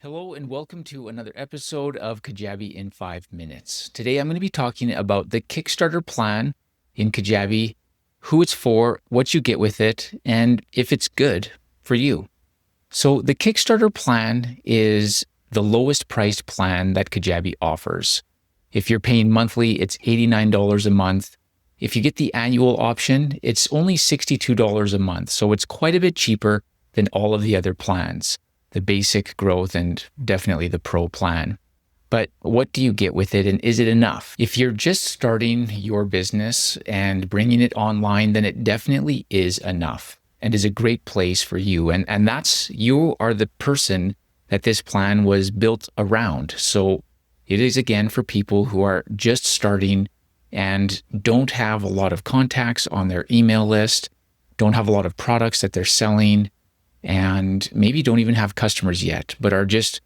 Hello and welcome to another episode of Kajabi in 5 minutes. Today I'm going to be talking about the Kickstarter plan in Kajabi, who it's for, what you get with it, and if it's good for you. So the Kickstarter plan is the lowest priced plan that Kajabi offers. If you're paying monthly, it's $89 a month. If you get the annual option, it's only $62 a month. So it's quite a bit cheaper than all of the other plans. The basic, growth, and definitely the pro plan. But what do you get with it, and is it enough? If you're just starting your business and bringing it online, then it definitely is enough and is a great place for you. And that's, you are the person that this plan was built around. So it is, again, for people who are just starting and don't have a lot of contacts on their email list, don't have a lot of products that they're selling, and maybe don't even have customers yet, but are just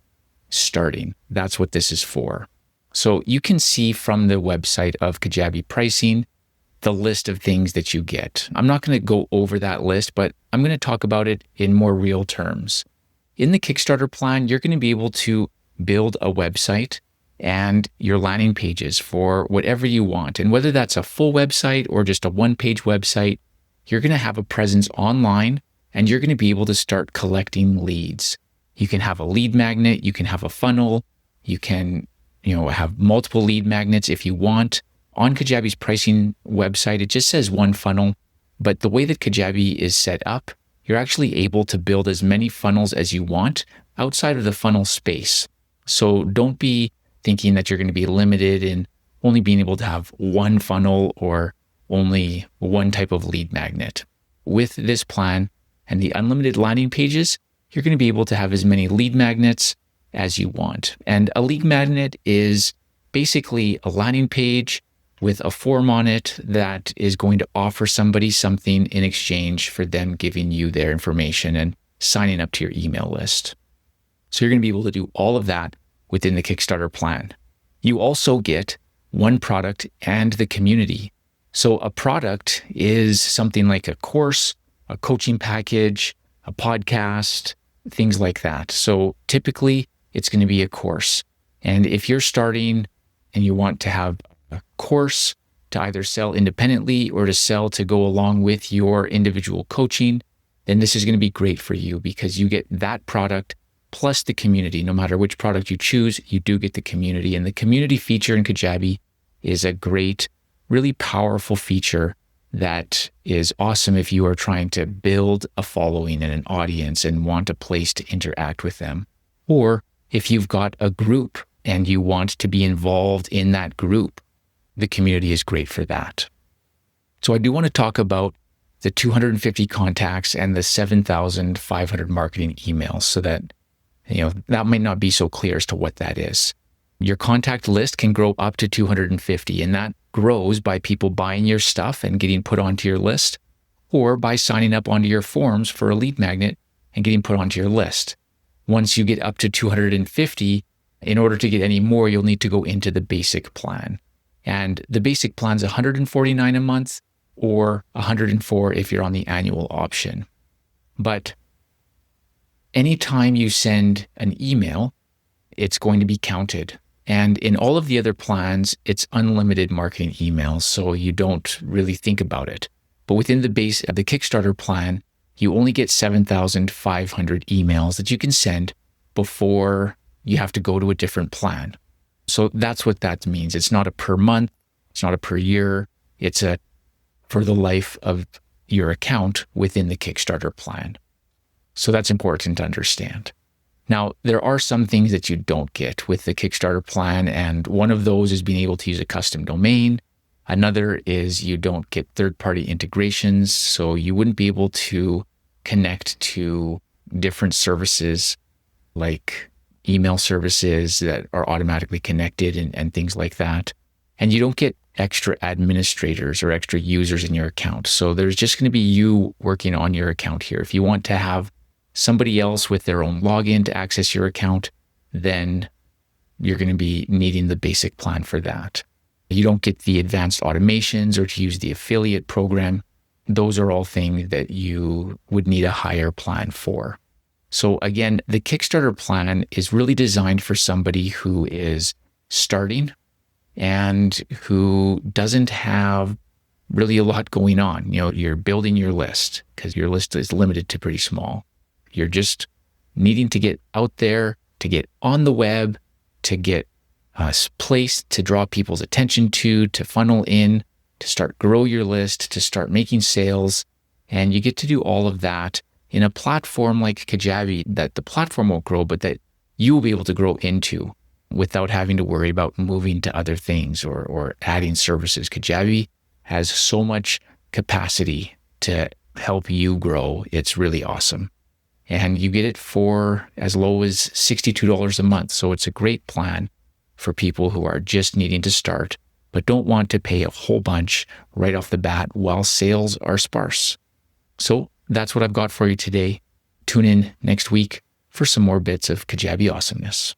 starting. That's what this is for. So you can see from the website of Kajabi Pricing the list of things that you get. I'm not going to go over that list, but I'm going to talk about it in more real terms. In the Kickstarter plan, you're going to be able to build a website and your landing pages for whatever you want. And whether that's a full website or just a one-page website, you're going to have a presence online and you're going to be able to start collecting leads. You can have a lead magnet, you can have a funnel, you can, have multiple lead magnets if you want. On Kajabi's pricing website, it just says one funnel, but the way that Kajabi is set up, you're actually able to build as many funnels as you want outside of the funnel space. So don't be thinking that you're going to be limited in only being able to have one funnel or only one type of lead magnet. With this plan, and the unlimited landing pages, you're going to be able to have as many lead magnets as you want. And a lead magnet is basically a landing page with a form on it that is going to offer somebody something in exchange for them giving you their information and signing up to your email list. So you're going to be able to do all of that within the Kickstarter plan. You also get one product and the community. So a product is something like a course, a coaching package, a podcast, things like that. So typically it's going to be a course. And if you're starting and you want to have a course to either sell independently or to sell to go along with your individual coaching, then this is going to be great for you because you get that product plus the community. No matter which product you choose, you do get the community. And the community feature in Kajabi is a great, really powerful feature that is awesome if you are trying to build a following and an audience and want a place to interact with them. Or if you've got a group and you want to be involved in that group, the community is great for that. So I do want to talk about the 250 contacts and the 7,500 marketing emails so that, that might not be so clear as to what that is. Your contact list can grow up to 250, and that grows by people buying your stuff and getting put onto your list, or by signing up onto your forums for a lead magnet and getting put onto your list. Once you get up to 250, in order to get any more, you'll need to go into the basic plan. And the basic plan is $149 a month or $104 if you're on the annual option. But anytime you send an email, it's going to be counted. And in all of the other plans, it's unlimited marketing emails, so you don't really think about it. But within the base of the Kickstarter plan, you only get 7,500 emails that you can send before you have to go to a different plan. So that's what that means. It's not a per month, it's not a per year, it's a for the life of your account within the Kickstarter plan. So that's important to understand. Now, there are some things that you don't get with the Kickstarter plan, and one of those is being able to use a custom domain. Another is you don't get third-party integrations, so you wouldn't be able to connect to different services like email services that are automatically connected and things like that. And you don't get extra administrators or extra users in your account. So there's just going to be you working on your account here. If you want to have somebody else with their own login to access your account, then you're going to be needing the basic plan for that. You don't get the advanced automations or to use the affiliate program. Those are all things that you would need a higher plan for. So again, the Kickstarter plan is really designed for somebody who is starting and who doesn't have really a lot going on. You're building your list because your list is limited to pretty small. You're just needing to get out there, to get on the web, to get placed, to draw people's attention to funnel in, to start grow your list, to start making sales. And you get to do all of that in a platform like Kajabi that the platform won't grow, but that you will be able to grow into without having to worry about moving to other things or adding services. Kajabi has so much capacity to help you grow. It's really awesome. And you get it for as low as $62 a month. So it's a great plan for people who are just needing to start, but don't want to pay a whole bunch right off the bat while sales are sparse. So that's what I've got for you today. Tune in next week for some more bits of Kajabi awesomeness.